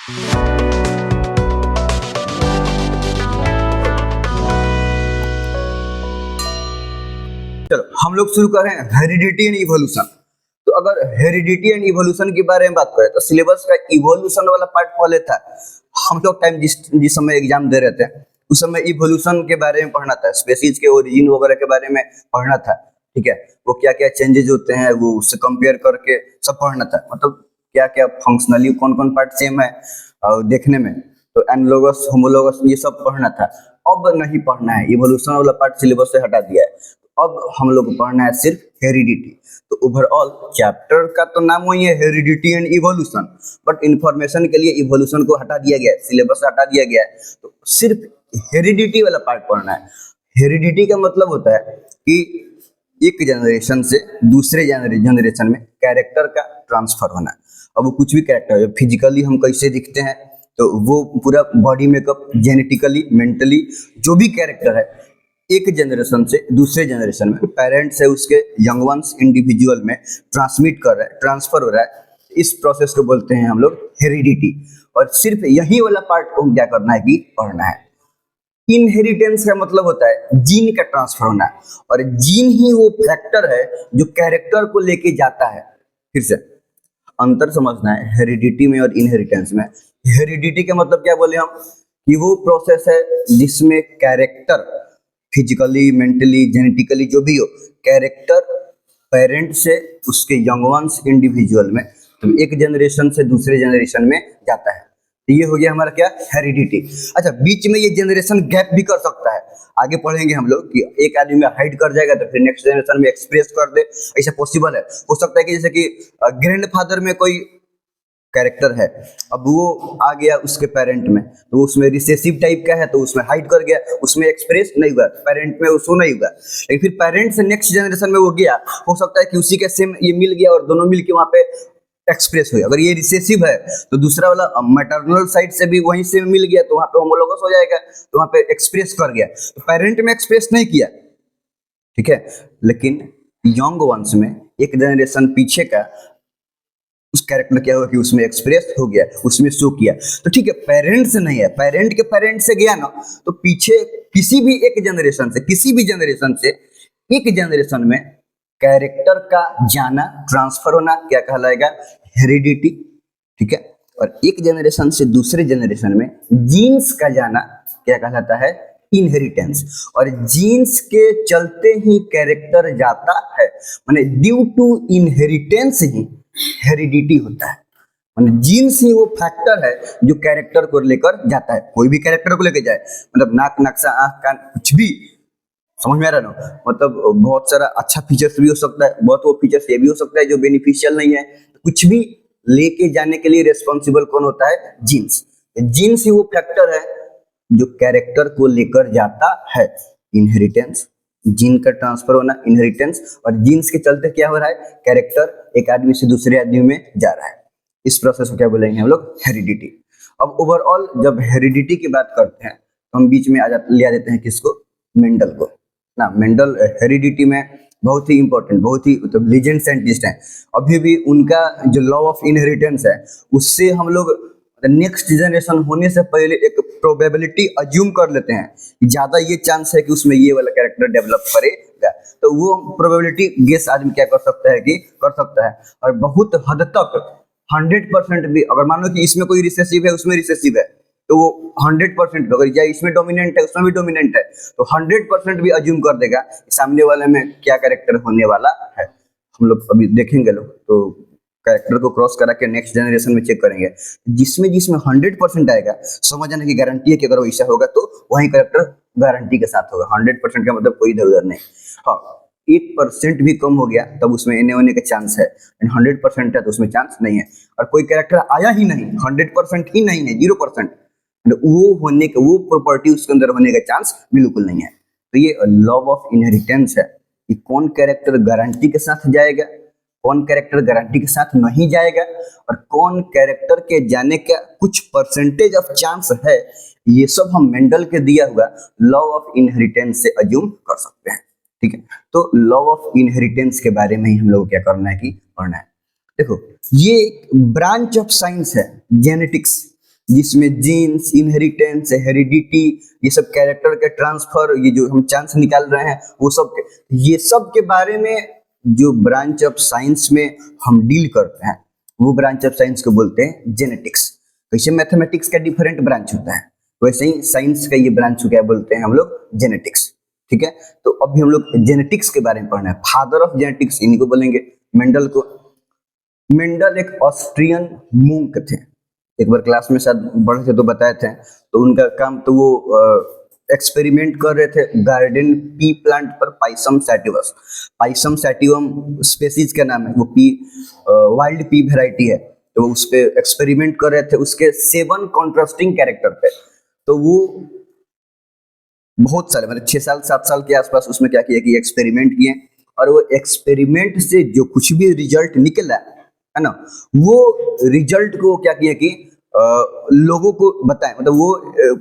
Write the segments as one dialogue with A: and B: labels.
A: चलो हम लोग शुरू कर रहे हैं हेरिडिटी एंड इवोल्यूशन। तो अगर हेरिडिटी एंड इवोल्यूशन के बारे में बात करें तो सिलेबस का इवोल्यूशन वाला पार्ट पहले था। हम लोग टाइम जिस समय एग्जाम दे रहे थे उस समय इवोल्यूशन के बारे में पढ़ना था, स्पीशीज के ओरिजिन वगैरह के बारे में पढ़ना था। ठीक है, वो क्या क्या चेंजेज होते हैं वो उससे कंपेयर करके सब पढ़ना था, मतलब क्या क्या फंक्शनली कौन कौन पार्ट सेम है और देखने में, तो एनालॉगस होमोलॉगस ये सब पढ़ना था। अब नहीं पढ़ना है, इवोल्यूशन वाला पार्ट सिलेबस से हटा दिया है। अब हम लोग को पढ़ना है सिर्फ हेरिडिटी। तो ओवरऑल चैप्टर का तो नाम वही है, heredity and evolution, but information के लिए इवोल्यूशन को हटा दिया गया है, सिलेबस हटा दिया गया है। तो सिर्फ हेरिडिटी वाला पार्ट पढ़ना है। हेरिडिटी का मतलब होता है कि एक जनरेशन से दूसरे जनरेशन में कैरेक्टर का ट्रांसफर होना। अब वो कुछ भी कैरेक्टर है, फिजिकली हम कैसे दिखते हैं तो वो पूरा बॉडी मेकअप, जेनेटिकली, मेंटली जो भी कैरेक्टर है एक जनरेशन से दूसरे जनरेशन में पेरेंट से उसके यंग वंस इंडिविजुअल में ट्रांसमिट कर रहा है, ट्रांसफर हो रहा है। इस प्रोसेस को बोलते हैं हम लोग हेरिडिटी। और सिर्फ यही वाला पार्ट को हम क्या करना है कि पढ़ना है। इनहेरिटेंस का मतलब होता है जीन का ट्रांसफर होना, और जीन ही वो फैक्टर है जो कैरेक्टर को लेके जाता है। फिर से अंतर समझना है हेरिडिटी में और इनहेरिटेंस में। हेरिडिटी का मतलब क्या बोले हम कि वो प्रोसेस है जिसमें कैरेक्टर फिजिकली, मेंटली, जेनेटिकली जो भी हो, कैरेक्टर पेरेंट से उसके यंग वंस इंडिविजुअल में, तो एक जनरेशन से दूसरे जनरेशन में जाता है। तो ये हो गया हमारा क्या, हेरिडिटी। अच्छा, बीच में ये जनरेशन गैप भी कर सकता है। आगे पढ़ेंगे हम लोग कि एक आदमी में हाइड कर जाएगा तो फिर नेक्स्ट जनरेशन में एक्सप्रेस कर दे, ऐसा पॉसिबल है। हो सकता है कि जैसे कि ग्रैंडफादर में कोई कैरेक्टर है, अब वो आ गया उसके पेरेंट में, तो उसमें रिसेसिव टाइप का है तो उसमें हाइड कर गया, उसमें एक्सप्रेस नहीं हुआ, पेरेंट में उसको नहीं हुआ। लेकिन फिर पेरेंट से नेक्स्ट जनरेशन में वो गया, हो सकता है कि उसी के सेम ये मिल गया और दोनों मिल के वहाँ पे एक्सप्रेस हो गया। अगर ये रिसेसिव है तो दूसरा वाला मैटरनल साइड से भी वहीं से मिल गया तो वहाँ पे होमोलोगस हो जाएगा, तो वहाँ पे एक्सप्रेस कर गया। तो पेरेंट में एक्सप्रेस नहीं किया, ठीक है, लेकिन यंग वंश में एक जनरेशन पीछे का उस कैरेक्टर क्या हुआ कि उसमें एक्सप्रेस हो गया, उसमें शो किया। तो ठीक है, पेरेंट से नहीं है, पेरेंट के पेरेंट से गया ना, तो पीछे किसी भी एक जनरेशन से, किसी भी जनरेशन से एक जनरेशन में कैरेक्टर का जाना, ट्रांसफर होना क्या कहलाएगा, हेरिडिटी। ठीक है, और एक जनरेशन से दूसरे जनरेशन में जीन्स का जाना क्या कहलाता है, इनहेरिटेंस। और जीन्स के चलते ही कैरेक्टर जाता है, माने ड्यू टू इनहेरिटेंस ही हेरिडिटी होता है। मतलब जीन्स ही वो फैक्टर है जो कैरेक्टर को लेकर जाता है, कोई भी कैरेक्टर को लेकर जाए, मतलब नाक, नक्शा, आंख, कान, कुछ भी, समझ में आ रहा है ना। मतलब बहुत सारा अच्छा फीचर्स भी हो सकता है, बहुत वो फीचर्स ये भी हो सकता है जो बेनिफिशियल नहीं है। कुछ भी लेके जाने के लिए रिस्पॉन्सिबल कौन होता है, जीन्स। जीन्स ही वो फैक्टर है जो कैरेक्टर को लेकर जाता है। इनहेरिटेंस, जीन का ट्रांसफर होना, इनहेरिटेंस, और जीन्स के चलते क्या हो रहा है, कैरेक्टर एक आदमी से दूसरे आदमी में जा रहा है। इस प्रोसेस को क्या बोलेंगे हम लोग, हेरिडिटी। अब ओवरऑल जब हेरिडिटी की बात करते हैं तो हम बीच में ले आ देते हैं किसको, मेंडल को ना। मेंडल हेरिडिटी में बहुत ही इंपॉर्टेंट, बहुत ही मतलब लीजेंड साइंटिस्ट हैं। अभी भी उनका जो लॉ ऑफ इनहेरिटेंस है उससे हम लोग नेक्स्ट जनरेशन होने से पहले एक प्रोबेबिलिटी अज्यूम कर लेते हैं कि ज्यादा ये चांस है कि उसमें ये वाला कैरेक्टर डेवलप करेगा। तो वो प्रोबेबिलिटी गेस आदमी क्या कर सकता है कि कर सकता है। और बहुत हद तक 100% भी, अगर मान लो कि इसमें कोई रिसेसिव है उसमें रिसेसिव है, तो वो 100%, अगर या इसमें डोमिनेंट है उसमें भी डोमिनेंट है, तो 100% भी अज्यूम कर देगा सामने वाले में क्या कैरेक्टर होने वाला है। हम लोग अभी देखेंगे लोग, तो कैरेक्टर को क्रॉस करा के नेक्स्ट जनरेशन में चेक करेंगे, जिसमें 100% आएगा, समझ जाने की गारंटी है कि अगर वैसा होगा तो वही कैरेक्टर गारंटी के साथ होगा। 100% का मतलब कोई इधर उधर नहीं। हाँ, 1% भी कम हो गया तब उसमें एने होने का चांस है, 100% है तो उसमें चांस नहीं है। और कोई कैरेक्टर आया ही नहीं, 100% ही नहीं है, 0%, वो होने का, वो प्रॉपर्टी उसके अंदर होने का चांस बिल्कुल नहीं है। तो ये लॉ ऑफ इनहेरिटेंस है कि कौन कैरेक्टर गारंटी के साथ जाएगा, कौन कैरेक्टर गारंटी के साथ नहीं जाएगा, और कौन कैरेक्टर के जाने का कुछ परसेंटेज ऑफ चांस है। ये सब हम मेंडल के दिया हुआ लॉ ऑफ इनहेरिटेंस से अज्यूम कर सकते हैं। ठीक है, तो लॉ ऑफ इनहेरिटेंस के बारे में ही हम लोग क्या करना है कि पढ़ना है। देखो, ये एक ब्रांच ऑफ साइंस है जेनेटिक्स। जिसमें जीन्स, इनहेरिटेंस, हेरिडिटी, ये सब कैरेक्टर के ट्रांसफर, ये जो हम चांस निकाल रहे हैं वो सब ये सब के बारे में जो ब्रांच ऑफ साइंस में हम डील करते हैं वो ब्रांच ऑफ साइंस को बोलते हैं जेनेटिक्स। वैसे मैथमेटिक्स का डिफरेंट ब्रांच होता है, वैसे ही साइंस का ये ब्रांच को क्या बोलते हैं हम लोग, जेनेटिक्स। ठीक है, तो अभी हम लोग जेनेटिक्स के बारे में पढ़ना है। फादर ऑफ जेनेटिक्स इन्हीं को बोलेंगे, मेंडल को। मेंडल एक ऑस्ट्रियन मूंक थे, एक बार क्लास में शायद पढ़े थे तो बताए थे। तो उनका काम तो वो एक्सपेरिमेंट कर रहे थे गार्डन पी प्लांट पर, Pisum sativus. Pisum sativum species का नाम है, वो पी वाइल्ड पी वेराइटी है। तो वो उस पे एक्सपेरिमेंट कर रहे थे उसके 7 कॉन्ट्रास्टिंग कैरेक्टर पे। तो वो बहुत सारे मतलब 6 साल 7 साल के आसपास उसमें क्या किया कि एक्सपेरिमेंट किए, और वो एक्सपेरिमेंट से जो कुछ भी रिजल्ट निकला है ना, वो रिजल्ट को क्या किया कि लोगों को बताएं, मतलब वो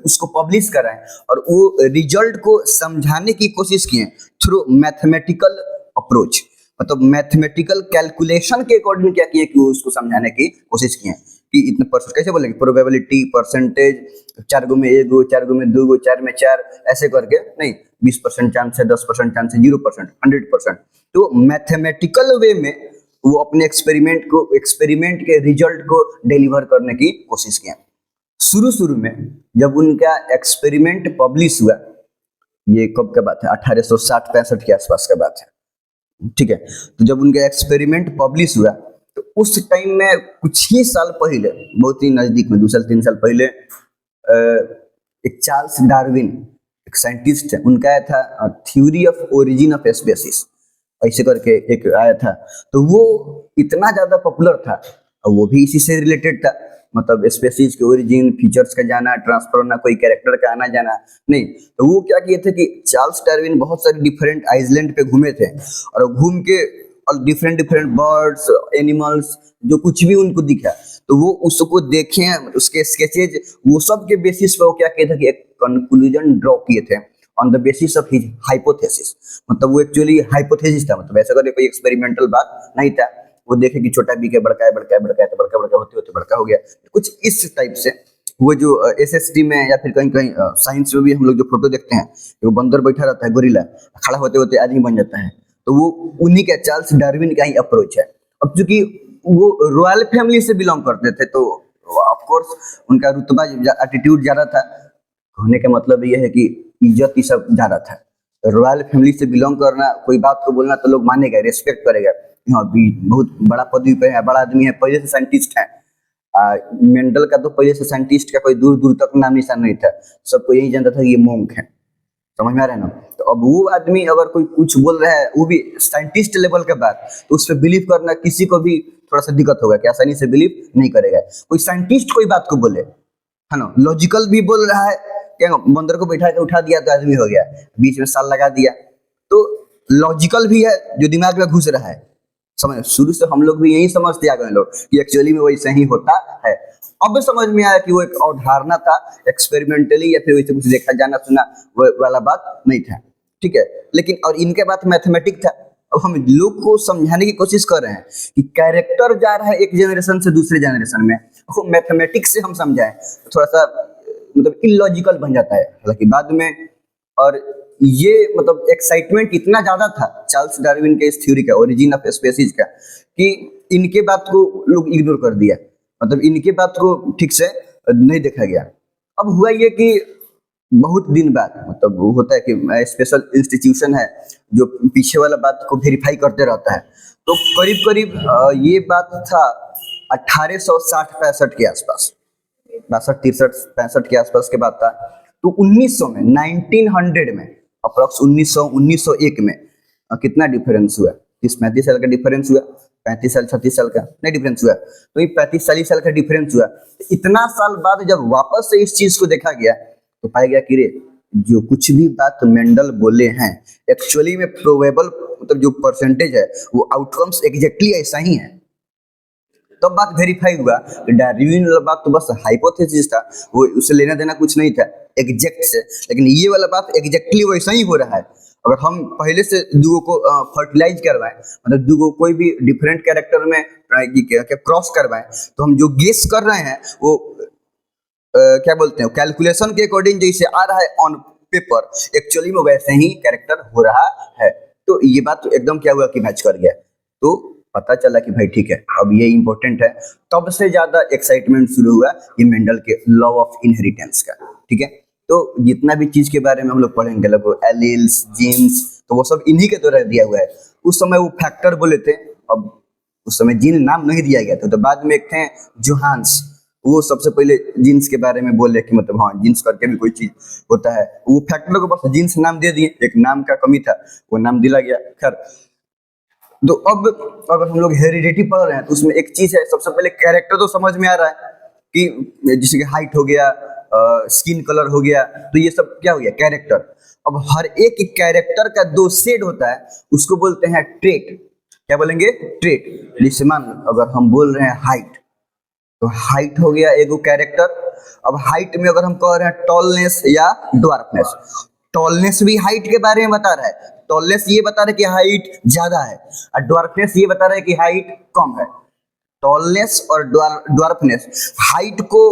A: उसको पब्लिश कराएं, और वो रिजल्ट को समझाने की कोशिश किए थ्रू मैथमेटिकल अप्रोच। मतलब मैथमेटिकल कैलकुलेशन के अकॉर्डिंग क्या किए कि वो उसको समझाने की कोशिश किए कि इतने परसेंट कैसे बोलेंगे, प्रोबेबिलिटी, परसेंटेज, 4 में 1 गो, 4 में 2 गो, 4 में 4, ऐसे करके नहीं, 20% चांस है, 10% चांस है, 0%, 100%। तो मैथमेटिकल वे में वो अपने एक्सपेरिमेंट के रिजल्ट को डिलीवर करने की कोशिश किया। शुरू में जब उनका एक्सपेरिमेंट पब्लिश हुआ, ये कब का बात है, 1860-65 के आसपास का बात है। ठीक है, तो जब उनका एक्सपेरिमेंट पब्लिश हुआ तो उस टाइम में कुछ ही साल पहले, बहुत ही नजदीक में 2 साल 3 साल पहले, एक चार्ल्स डार्विन, एक साइंटिस्ट है, उनका आया था theory of origin of species, ऐसे करके एक आया था। तो वो इतना ज्यादा पॉपुलर था, और वो भी इसी से रिलेटेड था, मतलब स्पीसीज के ओरिजिन, फीचर्स का जाना, ट्रांसफर होना, कोई कैरेक्टर का आना जाना नहीं। तो वो क्या किए थे कि चार्ल्स डार्विन बहुत सारे डिफरेंट आइलैंड पे घूमे थे, और घूम के और डिफरेंट बर्ड्स, एनिमल्स, जो कुछ भी उनको दिखा तो वो उसको देखे, उसके स्केचेज, वो सब के बेसिस पे वो क्या किए थे कि एक कंक्लूजन ड्रॉ किए थे on the basis of his hypothesis. मतलब वो एक्चुअली हाइपोथेसिस था, मतलब ऐसा करके कोई एक्सपेरिमेंटल बात नहीं था। वो देखे कि छोटा बी के बड़का है, बड़का है, बड़का है, तो बड़का बड़का होते होते बड़का हो गया, कुछ इस टाइप से। वो जो एसएसटी में या फिर कहीं कहीं साइंस में भी हम लोग जो फोटो देखते हैं, वो बंदर बैठा रहता है, गोरिल्ला, खड़ा होते होते आदमी बन जाता है, तो वो उन्हीं का चार्ल्स डार्विन का ही अप्रोच है। अब चूंकि वो रॉयल फैमिली से बिलोंग करते थे, तो ऑफ कोर्स उनका रुतबा, एटीट्यूड ज्यादा था। कहने का मतलब ये है कि इज्जत ही सब ज्यादा था। रॉयल फैमिली से बिलोंग करना, कोई बात को बोलना तो लोग मानेगा, रेस्पेक्ट करेगा, हाँ भी बहुत बड़ा पदवी पे है, बड़ा आदमी है, पहले से साइंटिस्ट है। मेंडल का तो पहले से साइंटिस्ट का कोई दूर दूर तक नाम निशान नहीं था, सबको यही जानता था कि ये मोंक है। समझ में आ रहा है ना? तो अब वो आदमी अगर कोई कुछ बोल रहा है, वो भी साइंटिस्ट लेवल के बात, तो उस पर बिलीव करना किसी को भी थोड़ा सा दिक्कत होगा कि आसानी से बिलीव नहीं करेगा। कोई साइंटिस्ट कोई बात को बोले, है ना, लॉजिकल भी बोल रहा है, क्या बंदर को बैठा के उठा दिया तो आदमी हो गया, बीच में साल लगा दिया, तो लॉजिकल भी है जो दिमाग में घुस रहा है। समझ, शुरू से हम लोग भी यही समझते आ गए लोग कि एक्चुअली में वैसे ही होता है। अब समझ में आया कि वो एक अवधारणा था, एक्सपेरिमेंटली या फिर वैसे कुछ देखा जाना सुना वाला बात नहीं था। ठीक है, लेकिन और इनके बात मैथमेटिक था। अब हम लोग को समझाने की कोशिश कर रहे हैं कि कैरेक्टर जा रहा है एक जनरेशन से दूसरे जनरेशन में, वो मैथमेटिक्स से हम समझाएं तो थोड़ा सा मतलब इलॉजिकल बन जाता है, हालांकि बाद में। और ये मतलब एक्साइटमेंट इतना ज्यादा था चार्ल्स डार्विन के इस थ्योरी का, ओरिजिन ऑफ स्पीसीज का, कि इनके बात को लोग इग्नोर कर दिया, मतलब इनके बात को ठीक से नहीं देखा गया। अब हुआ ये कि बहुत दिन बाद, मतलब वो होता है कि स्पेशल इंस्टीट्यूशन है जो पीछे वाला बात को वेरीफाई करते रहता है, तो करीब करीब ये बात था 1860-65 के आसपास, 62, 63, 65 के आसपास के बात था। तो 1900 में, 1900 में अप्रोक्स 1901 में कितना डिफरेंस हुआ, 30-35 साल का डिफरेंस हुआ, 35 साल 36 साल का नहीं डिफरेंस हुआ, तो ये 35-40 साल का डिफरेंस हुआ। तो इतना साल बाद जब वापस से इस चीज को देखा गया तो पाया गया कि रे, जो कुछ भी बात मेंडल बोले हैं एक्चुअली में प्रोबेबल, मतलब जो परसेंटेज है वो आउटकम्स एग्जैक्टली ऐसा ही है। तब बात वेरीफाई हुआ, डार्विन वाला बात तो बस हाइपोथेसिस था, वो उससे लेना देना कुछ नहीं था एग्जैक्ट से, लेकिन ये वाला बात एग्जैक्टली वैसा ही हो रहा है। अगर हम पहले से दुगो को फर्टिलाइज करवाएं, मतलब दुगो कोई भी डिफरेंट कैरेक्टर में क्रॉस करवाएं, तो हम जो गेस कर रहे हैं वो क्या बोलते हैं, कैलकुलेशन के अकॉर्डिंग जैसे आ रहा है ऑन पेपर, एक्चुअली में वैसे ही कैरेक्टर हो रहा है। तो ये बात तो एकदम क्या हुआ कि मैच कर गया। तो पता चला कि भाई ठीक है, अब ये इंपॉर्टेंट है। तब से ज्यादा एक्साइटमेंट शुरू हुआ ये मेंडल के लॉ ऑफ इनहेरिटेंस का। ठीक है, तो जितना भी चीज के बारे में हम लोग पढ़ेंगे, लगभग एलील्स, जीन्स, तो वो सब इन्हीं के द्वारा दिया हुआ है। उस समय वो फैक्टर बोले थे, अब उस समय जीन नाम नहीं दिया गया था। तो बाद में एक थे जोहान्स, वो सबसे पहले जीन्स के बारे में बोले कि मतलब हाँ जीन्स करके भी कोई चीज होता है। वो फैक्टर को बस जीन्स नाम दे दिए, एक नाम का कमी था, वो नाम दिला गया। खैर, तो अब अगर हम लोग हेरिडिटी पढ़ रहे हैं तो उसमें एक चीज है, सबसे पहले कैरेक्टर तो समझ में आ रहा है कि जैसे कि हाइट हो गया, स्किन कलर हो गया, तो ये सब क्या हो गया, कैरेक्टर। अब हर एक कैरेक्टर का दो शेड होता है, उसको बोलते हैं ट्रेट। क्या बोलेंगे, ट्रेट। जैसे मान अगर हम बोल रहे हैं हाइट, तो हाइट हो गया एगो कैरेक्टर। अब हाइट में अगर हम कह रहे हैं टॉलनेस या ड्वार्फनेस, टॉलनेस भी हाइट के बारे में बता रहा है। टॉलनेस ये बता रहा है कि हाइट ज्यादा है, और ड्वार्फनेस ये बता रहा है कि हाइट कम है। टॉलनेस और ड्वार्फनेस हाइट को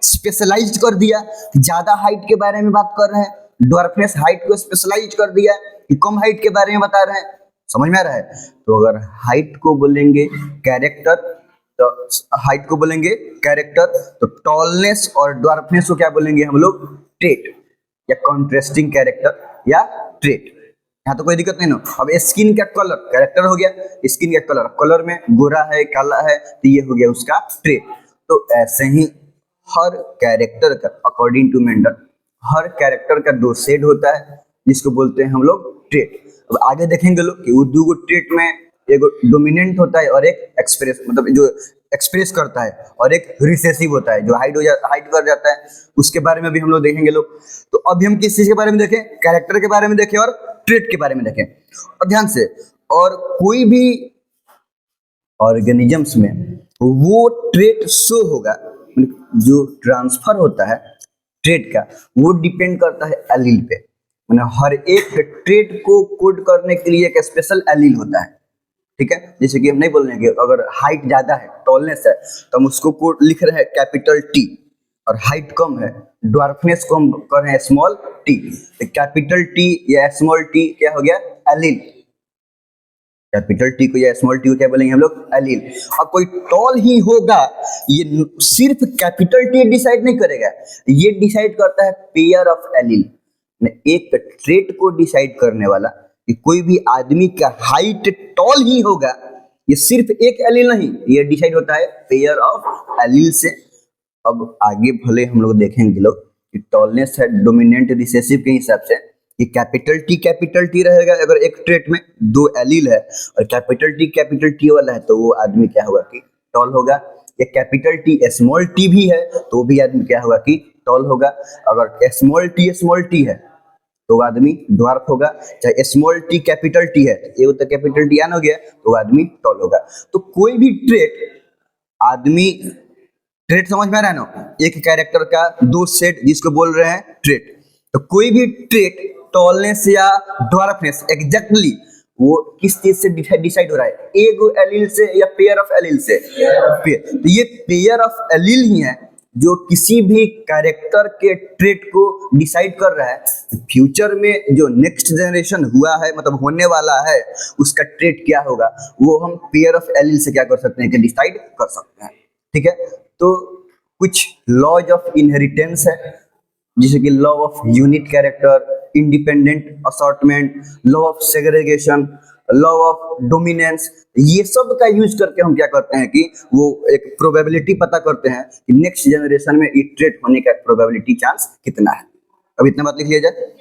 A: स्पेशलाइज्ड कर दिया, ज्यादा हाइट के बारे में बात कर रहे हैं। ड्वार्फनेस हाइट को स्पेशलाइज कर दिया कि कम हाइट के बारे में बता रहे हैं। समझ में आ रहा है? तो अगर हाइट को बोलेंगे कैरेक्टर, तो हाइट को बोलेंगे कैरेक्टर, तो टॉलनेस और ड्वार्फनेस को क्या बोलेंगे हम लोग, ट्रेट या कॉन्ट्रास्टिंग कैरेक्टर या ट्रेट। यहाँ तो कोई दिक्कत नहीं ना। अब स्किन का कलर कैरेक्टर हो गया, स्किन का कलर, कलर में गोरा है, काला है, तो ये हो गया उसका ट्रेट। तो ऐसे ही हर कैरेक्टर का अकॉर्डिंग टू मेंडल हर कैरेक्टर का दो शेड होता है, जिसको बोलते हैं हम लोग ट्रेट। अब आगे देखेंगे लोग कि वो दो ट्रेट में एक डोमिनेंट होता है और एक एक्सप्रेस, मतलब जो एक्सप्रेस करता है, और एक रिसेसिव होता है जो हाइड कर जाता है। उसके बारे में भी हम लोग देखेंगे लोग। तो अभी हम किस चीज के बारे में देखें, कैरेक्टर के बारे में देखें और ट्रेट के बारे में देखें। और ध्यान से, और कोई भी ऑर्गेनिजम्स में वो ट्रेट शो होगा, जो ट्रांसफर होता है ट्रेट का, वो डिपेंड करता है एलील पे। मतलब हर एक ट्रेट को कोड करने के लिए एक स्पेशल एलील होता है। ठीक है, जैसे कि हम नहीं बोल रहे हैं कि अगर हाइट ज्यादा है, टॉलनेस है, तो हम उसको कोड लिख रहे हैं कैपिटल टी, और हाइट कम है, ड्वार्फनेस को हम कर रहे हैं स्मॉल टी। तो कैपिटल टी या स्मॉल टी क्या हो गया, एलील। कैपिटल टी को या स्मॉल टी को क्या बोलेंगे हम लोग, एलील। अब कोई टॉल ही होगा, ये सिर्फ कैपिटल टी डिसाइड नहीं करेगा, ये डिसाइड करता है पेयर ऑफ एलील। एक ट्रेट को डिसाइड करने वाला कि कोई भी आदमी का हाइट टॉल ही होगा, ये सिर्फ एक एलील नहीं, ये डिसाइड होता है पेयर ऑफ एलील से। अब आगे भले हम लोग देखेंगे लोग कि टॉलनेस है डोमिनेंट रिसेसिव के हिसाब से, ये कैपिटल टी रहेगा अगर एक ट्रेट में दो एलील है, और कैपिटल टी वाला है, तो वो आदमी क्या होगा कि टॉल होगा। या कैपिटल टी स्मॉल टी भी है, तो भी आदमी क्या होगा कि टॉल होगा। अगर स्मॉल टी है तो आदमी ड्वार्फ होगा। चाहे स्मॉल टी कैपिटल टी है, ये तो कैपिटल टी हो गया, तो आदमी टॉल होगा। तो कोई भी ट्रेट समझ में आ रहा है ना, एक कैरेक्टर का दो सेट जिसको बोल रहे हैं ट्रेट। तो कोई भी ट्रेट टॉलनेस या ड्वार्फनेस एग्जैक्टली वो किस चीज से डिसाइड हो रहा है, एगो एलील से या पेयर ऑफ एलील से, पेयर। तो ये पेयर ऑफ एलील ही है जो किसी भी कैरेक्टर के ट्रेट को डिसाइड कर रहा है फ्यूचर में जो नेक्स्ट जनरेशन हुआ है, मतलब होने वाला है, उसका ट्रेट क्या होगा, वो हम पेयर ऑफ एलील से क्या कर सकते हैं कि डिसाइड कर सकते हैं। ठीक है, तो कुछ लॉज ऑफ इनहेरिटेंस है, जैसे कि law of unit character, independent assortment, law of segregation, law of dominance. ये सब का यूज करके हम क्या करते हैं कि वो एक प्रोबेबिलिटी पता करते हैं कि नेक्स्ट जनरेशन में ये ट्रेट होने का प्रोबेबिलिटी चांस कितना है। अब इतना बात लिख लिया जाए।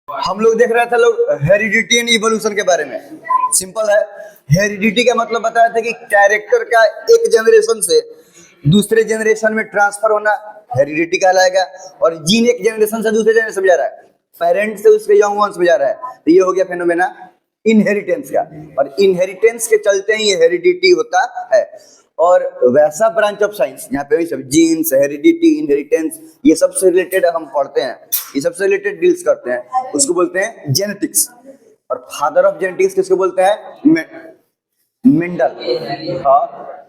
A: हम लोग देख रहे थे लोग हेरिडिटी एंड इवोल्यूशन के बारे में। सिंपल है, हेरिडिटी का मतलब बताया था कि कैरेक्टर का एक जनरेशन से दूसरे जनरेशन में ट्रांसफर होना हेरिडिटी कहलाएगा, और जीन एक जनरेशन से दूसरे जनरेशन में जा रहा है, पेरेंट से उसके यंग वंस में जा रहा है, तो ये हो गया फेनोमेना इनहेरिटेंस का। और इनहेरिटेंस के चलते ही ये हेरिडिटी होता है। और वैसा ब्रांच ऑफ साइंस यहाँ पे वही सब जीन्स, हेरिडिटी, इनहेरिटेंस, ये सबसे रिलेटेड हम पढ़ते हैं, ये सबसे रिलेटेड डील्स करते हैं, उसको बोलते हैं जेनेटिक्स। और फादर ऑफ जेनेटिक्स किसको बोलते हैं? मेंडल। हाँ,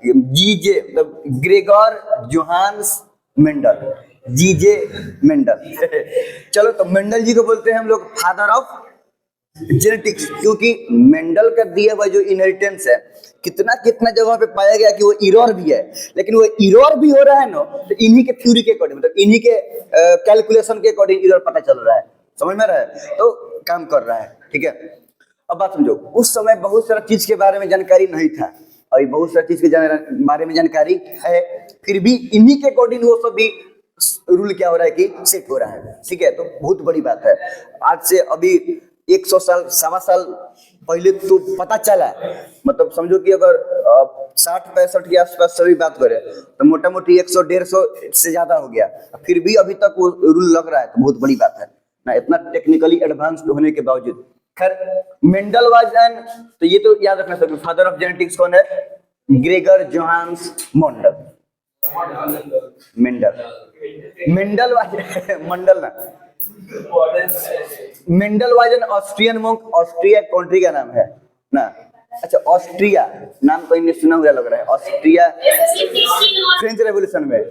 A: जीजे मतलब ग्रेगोर जोहान्स मेंडल, जीजे मेंडल। चलो, तो मेंडल जी को बोलते हैं हम लोग फादर ऑफ जेनेटिक्स, क्योंकि मेंडल का दिया हुआ जो इनहेरिटेंस है कितना कितना जगह पे पाया गया कि वो इरर भी है, लेकिन वो इरर भी हो रहा है ना, तो इन्हीं के थ्योरी के अकॉर्डिंग, मतलब इन्हीं के कैलकुलेशन के अकॉर्डिंग इरर पता चल रहा है, समझ में रहा है, तो काम कर रहा है। ठीक है, अब बात समझो, उस समय बहुत सारा चीज के बारे में जानकारी नहीं था, अभी बहुत सारी चीज के बारे में जानकारी है, फिर भी इन्हीं के अकॉर्डिंग वो सब भी रूल क्या हो रहा है कि सेट हो रहा है। ठीक है, तो बहुत बड़ी बात है। आज से अभी 100 साल, 1.25 साल पहले तो पता चला, मतलब समझो कि अगर 60-65 के आसपास सभी बात करें तो मोटा मोटी 100-150 से ज्यादा हो गया, फिर भी अभी तक वो रूल लग रहा है, तो बहुत बड़ी बात है ना, इतना टेक्निकली एडवांस्ड होने के बावजूद। खैर, मेंडल वाज एन, तो ये तो याद रखना सभी, फादर ऑफ जेनेटिक्स कौन है? Gregor Johann Mendel. Mendel was Mandal ना, Mendel was an Austrian monk, Austria country का नाम है ना। अच्छा, ऑस्ट्रिया नाम तो इन्हें सुना हुआ लग रहा है, ऑस्ट्रिया फ्रेंच रेवोल्यूशन में,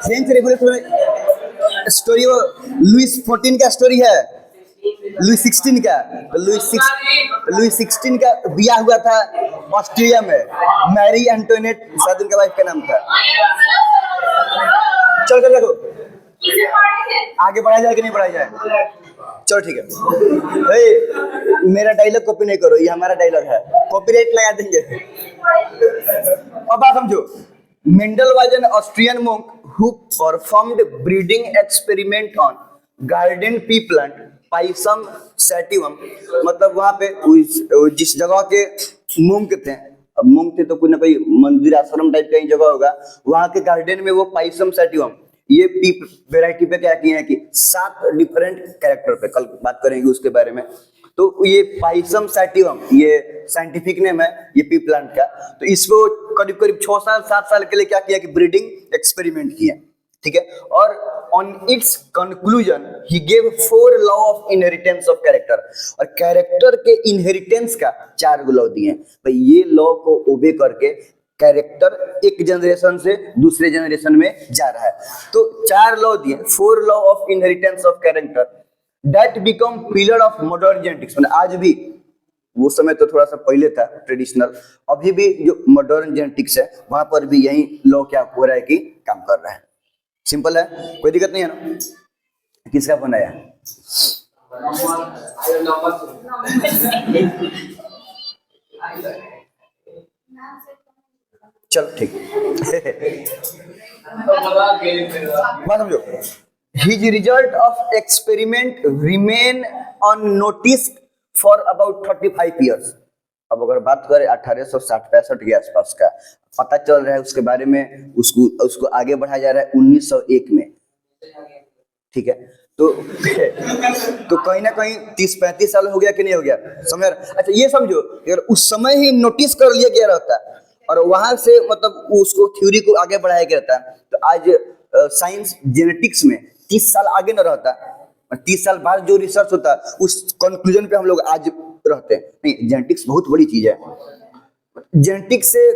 A: फ्रेंच रेवोल्यूशन में स्टोरी वो लुइस 14 का स्टोरी है, लुइस 16 का, लुइस 16 का बिया हुआ था ऑस्ट्रिया में, मैरी एंटोनेट शायद उनके वाइफ का नाम था। चल कर देखो आगे बढ़ाया जाए कि नहीं बढ़ाया जाए। चलो ठीक है, मेरा डायलॉग कॉपी नहीं करो, ये हमारा डायलॉग है, कॉपीराइट लगा देंगे। अब बात समझो, Mendel was an Austrian monk who performed breeding experiment on garden pea plant Pisum sativum, मतलब वहां पे जिस जगह के मूंग थे, अब मूंग थे तो कोई ना कोई मंदिर आश्रम टाइप का ही जगह होगा, वहां के गार्डन में वो पाइसम सैटिवम ये पी वेराइटी पे क्या किए हैं कि 7 डिफरेंट कैरेक्टर पे, कल बात करेंगे उसके बारे में। तो ये पाइसम सैटिवम ये साइंटिफिक नेम है ये पी प्लांट का, तो इसको करीब करीब 6 साल 7 साल के लिए क्या किया कि ब्रीडिंग एक्सपेरिमेंट किया। ठीक है, और on it's conclusion he gave 4 law of inheritance of character, और कैरेक्टर के इनहेरिटेंस का 4 लॉ दिए। भाई ये लॉ को ओबे करके कैरेक्टर एक जनरेशन से दूसरे जनरेशन में जा रहा है, तो 4 लॉ दिए, 4 law of inheritance of character that become pillar of modern genetics. आज भी, वो समय तो थोड़ा सा पहले था ट्रेडिशनल, अभी भी जो मॉडर्न जेनेटिक्स है वहां पर भी यही लॉ क्या हो रहा है कि काम कर रहा है। सिंपल है, कोई दिक्कत नहीं है ना। किसका फोन आया? चलो ठीक बात समझो, his result of experiment remain unnoticed for about 35 years. अब अगर बात करें 1860-65 के आसपास का, पता चल रहा है उसके बारे में, उसको आगे बढ़ाया जा रहा है 1901 में। ठीक है, तो कहीं ना कहीं 30-35 साल हो गया कि नहीं हो गया, समझ। अच्छा ये समझो, अगर उस समय ही नोटिस कर लिया गया रहता और वहां से मतलब उसको थ्योरी को आगे बढ़ाया गया रहता, तो आज साइंस जेनेटिक्स में 30 साल आगे न रहता, 30 साल बाद जो रिसर्च होता उस कंक्लूजन पे हम लोग आज रहते हैं। नहीं, जेनेटिक्स बहुत बड़ी चीज है। जेनेटिक्स से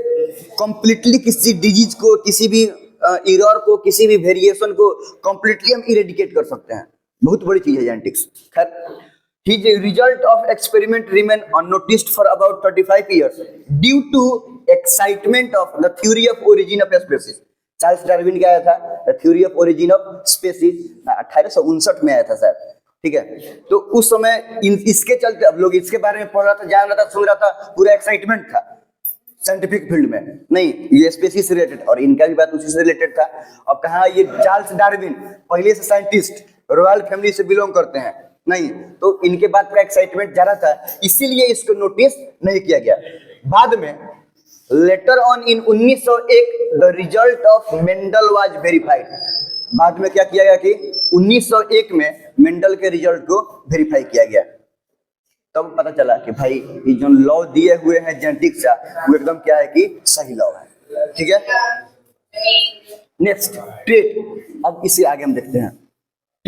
A: कंप्लीटली किसी डिजीज को, किसी भी एरर को, किसी भी वेरिएशन को कंप्लीटली हम इरेडिकेट कर सकते हैं। बहुत बड़ी चीज है जेनेटिक्स। खैर, his result of experiment remain unnoticed for about 35 years due to excitement of the theory of origin of species। Charles Darwin का आया था the theory of origin of species, 1859 में आया था शायद। ठीक है, तो उस समय इसके चलते अब लोग इसके बारे में पढ़ रहा था, जान रहा था, सुन रहा था, पूरा एक्साइटमेंट था साइंटिफिक फील्ड में। नहीं, ये स्पीसीज से रिलेटेड, और इनका भी बात उसी से रिलेटेड था। अब कहा ये चार्ल्स डार्विन पहले से साइंटिस्ट रॉयल फैमिली से बिलोंग करते हैं, नहीं, तो इनके बाद का एक्साइटमेंट ज्यादा था, इसीलिए इसको नोटिस नहीं किया गया। बाद में later on in 1901 the result of Mendel was verified. बाद में क्या किया गया कि 1901 में मेंडल के रिजल्ट को वेरीफाई किया गया। तब पता चला कि भाई ये जो लॉ दिए हुए हैं जेनेटिक्स का, वो एकदम क्या है कि सही लॉ है। ठीक है, नेक्स्ट ट्रेट। अब इसे आगे हम देखते हैं।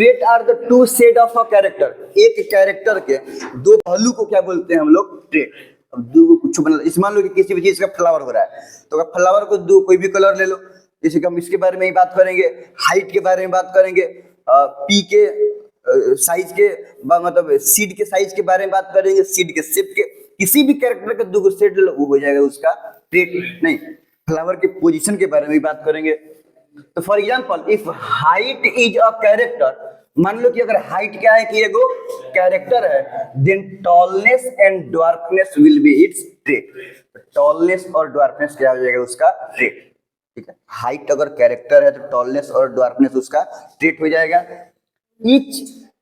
A: Trait are the two set of a character, एक कैरेक्टर के दो पहलू को क्या बोलते हैं हम लोग, ट्रेट। अब दो कुछ बना, इस मान लो कि किसी भी चीज का फ्लावर हो रहा है, तो अगर फ्लावर को दो कोई भी कलर ले लो, जैसे कि हम इसके बारे में ही बात करेंगे, हाइट के बारे में बात करेंगे, पी के साइज के मतलब सीड के साइज के बारे में बात करेंगे, सीड के शेप के, किसी भी कैरेक्टर का दो सेट ले लो वो हो जाएगा उसका ट्रेट। नहीं, फ्लावर के पोजीशन के बारे में भी बात करेंगे। तो for example if height is a character, मान लो कि अगर हाइट क्या है कि एगो कैरेक्टर है, then tallness and dwarfness will be its trait. Tallness और ड्वार्फनेस क्या हो जाएगा उसका ट्रेट, ठीक है। हाइट अगर कैरेक्टर है तो टॉलनेस और ड्वार्फनेस उसका ट्रेट हो जाएगा। Each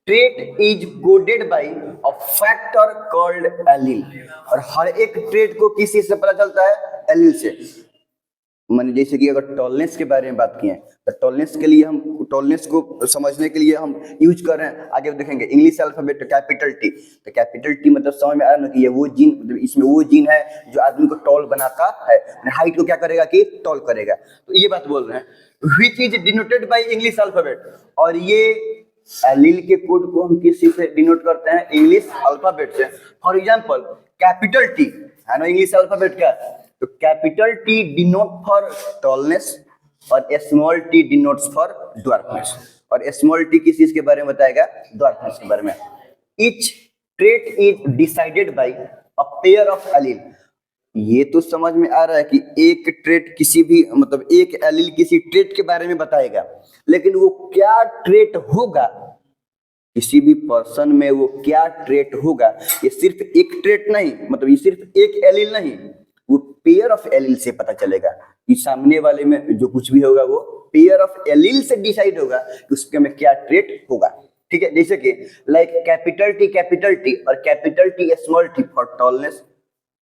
A: trait is coded by a factor called allele, और हर एक ट्रेट को किसी से पता चलता है, एलील से। माने जैसे कि अगर टॉलनेस के बारे में बात किए तो टॉलनेस के लिए हम टॉलनेस को समझने के लिए हम यूज कर रहे हैं, आगे देखेंगे इंग्लिश अल्फाबेट कैपिटल टी। तो कैपिटल टी मतलब समझ में आ रहा है ना कि ये वो जीन, मतलब इसमें वो जीन है जो आदमी को टॉल बनाता है, हाइट को क्या करेगा कि टॉल करेगा। तो ये बात बोल रहे हैं which is denoted by English alphabet, और ये एलील के कोड को हम किसी से डिनोट करते हैं, इंग्लिश अल्फाबेट से। फॉर एग्जांपल कैपिटल टी है ना इंग्लिश अल्फाबेट का, तो capital T denote for tallness और small T denotes for dwarfness, और स्मॉल टी किस चीज के बारे में बताएगा, ड्वार्फनेस के बारे में। Each trait is decided by a pair of allele, ये तो समझ में आ रहा है कि एक ट्रेट किसी भी मतलब एक एलील किसी ट्रेट के बारे में बताएगा, लेकिन वो क्या ट्रेट होगा, किसी भी पर्सन में वो क्या ट्रेट होगा, ये सिर्फ एक ट्रेट नहीं, मतलब ये सिर्फ एक एलील नहीं, वो पेयर ऑफ एलील से पता चलेगा कि सामने वाले में जो कुछ भी होगा वो पेयर ऑफ एलील से डिसाइड होगा कि उसके में क्या ट्रेट होगा, ठीक है। जैसे कि लाइक कैपिटल टी और capital T small T for tallness,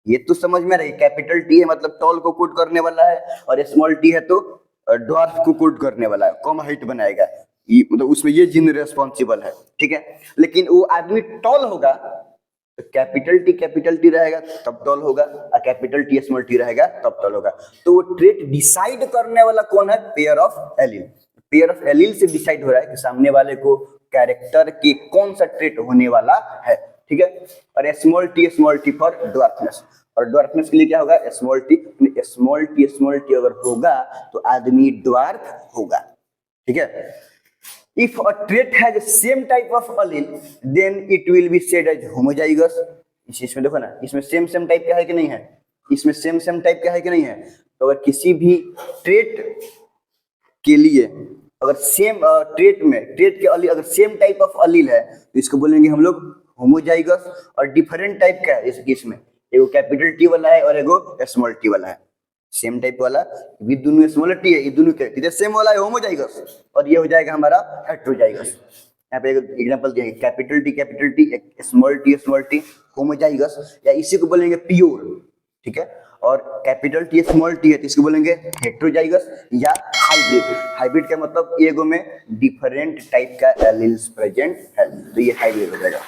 A: ये तो समझ में रही, कैपिटल टी है मतलब टॉल को कोड करने वाला है, और स्मॉल टी है तो ड्वार्फ को कोड करने वाला है, कम हाइट बनाएगा, ये मतलब उसमें ये जीन रेस्पॉन्सिबल है, ठीक है। लेकिन वो आदमी टॉल होगा तो कैपिटल टी रहेगा तब टॉल होगा, और कैपिटल टी स्मॉल टी रहेगा तब टॉल होगा। तो वो ट्रेट डिसाइड करने वाला कौन है, pair of allele. Pair of allele से डिसाइड हो रहा है कि सामने वाले को कैरेक्टर की कौन सा ट्रेट होने वाला है, ठीक है। और स्मॉल टी फॉर ड्वार्फनेस, और ड्वार्फनेस के लिए क्या होगा, स्मॉल टी अगर होगा तो आदमी ड्वार्फ होगा, ठीक है। If a trait has same type of allele, then it will be said as homozygous। इसमें देखो ना, इसमें सेम टाइप का है कि नहीं है, इसमें सेम टाइप का है कि नहीं है। तो अगर किसी भी ट्रेट के लिए अगर सेम ट्रेट के अगर सेम टाइप ऑफ अलील है तो इसको बोलेंगे हम लोग होमोजाइगस। और डिफरेंट टाइप का है इसमें, एगो कैपिटल टी वाला है और एगो स्मॉल टी वाला है। सेम टाइप वाला भी दोनों स्मॉल टी है, ये दोनों के सेम वाला है होमोजाइगस, और ये हो जाएगा हमारा हेटेरोजाइगस। यहाँ पे एक एग्जांपल दिया है, कैपिटल टी एक स्मॉल टी होमोजाइगस, या इसी को बोलेंगे प्योर, ठीक है। और कैपिटल टी स्मॉल टी है तो इसको बोलेंगे हेटेरोजाइगस या हाइब्रिड का मतलब एगो में डिफरेंट टाइप का एलील्स प्रेजेंट है, तो ये हाइब्रिड हो जाएगा।